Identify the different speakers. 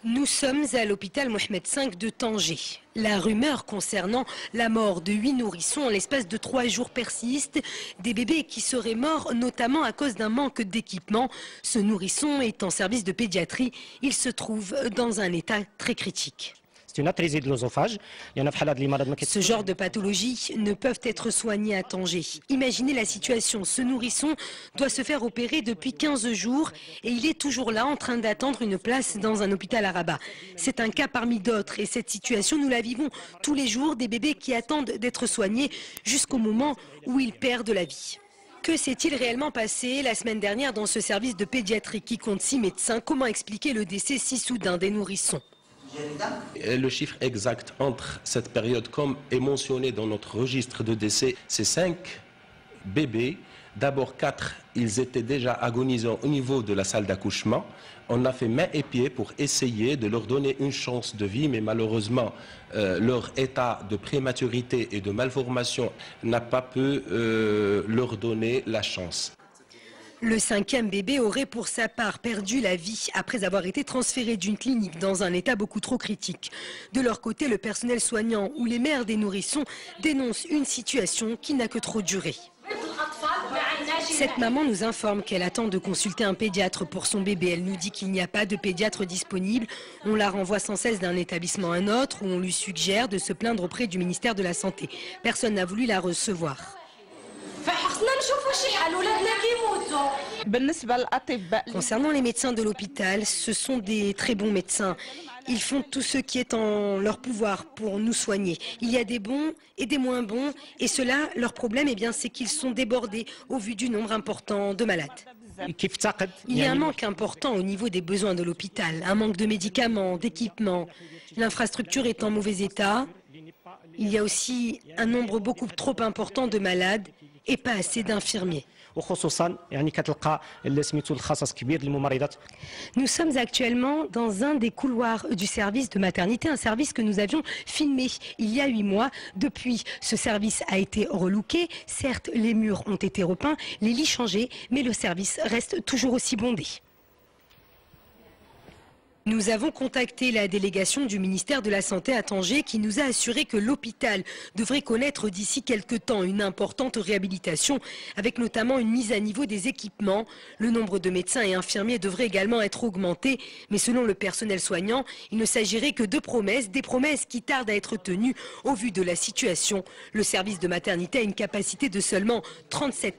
Speaker 1: Nous sommes à l'hôpital Mohamed V de Tanger. La rumeur concernant la mort de 8 nourrissons en l'espace de 3 jours persiste. Des bébés qui seraient morts notamment à cause d'un manque d'équipement. Ce nourrisson est en service de pédiatrie. Il se trouve dans un état très critique.
Speaker 2: C'est une atrésie de l'œsophage.
Speaker 1: Ce genre de pathologies ne peuvent être soignées à Tanger. Imaginez la situation. Ce nourrisson doit se faire opérer depuis 15 jours et il est toujours là en train d'attendre une place dans un hôpital à Rabat. C'est un cas parmi d'autres et cette situation, nous la vivons tous les jours. Des bébés qui attendent d'être soignés jusqu'au moment où ils perdent la vie. Que s'est-il réellement passé la semaine dernière dans ce service de pédiatrie qui compte 6 médecins? Comment expliquer le décès si soudain des nourrissons?
Speaker 3: Le chiffre exact entre cette période, comme est mentionné dans notre registre de décès, c'est 5 bébés. D'abord 4, ils étaient déjà agonisants au niveau de la salle d'accouchement. On a fait main et pied pour essayer de leur donner une chance de vie, mais malheureusement, leur état de prématurité et de malformation n'a pas pu leur donner la chance.
Speaker 1: Le 5e bébé aurait pour sa part perdu la vie après avoir été transféré d'une clinique dans un état beaucoup trop critique. De leur côté, le personnel soignant ou les mères des nourrissons dénoncent une situation qui n'a que trop duré. Cette maman nous informe qu'elle attend de consulter un pédiatre pour son bébé. Elle nous dit qu'il n'y a pas de pédiatre disponible. On la renvoie sans cesse d'un établissement à un autre où on lui suggère de se plaindre auprès du ministère de la Santé. Personne n'a voulu la recevoir. Concernant les médecins de l'hôpital, ce sont des très bons médecins. Ils font tout ce qui est en leur pouvoir pour nous soigner. Il y a des bons et des moins bons. Et cela, leur problème, c'est qu'ils sont débordés au vu du nombre important de malades. Il y a un manque important au niveau des besoins de l'hôpital. Un manque de médicaments, d'équipements. L'infrastructure est en mauvais état. Il y a aussi un nombre beaucoup trop important de malades et pas assez d'infirmiers. Nous sommes actuellement dans un des couloirs du service de maternité, un service que nous avions filmé il y a 8 mois. Depuis, ce service a été relooké. Certes, les murs ont été repeints, les lits changés, mais le service reste toujours aussi bondé. Nous avons contacté la délégation du ministère de la Santé à Tanger qui nous a assuré que l'hôpital devrait connaître d'ici quelques temps une importante réhabilitation avec notamment une mise à niveau des équipements. Le nombre de médecins et infirmiers devrait également être augmenté, mais selon le personnel soignant, il ne s'agirait que de promesses, des promesses qui tardent à être tenues au vu de la situation. Le service de maternité a une capacité de seulement 37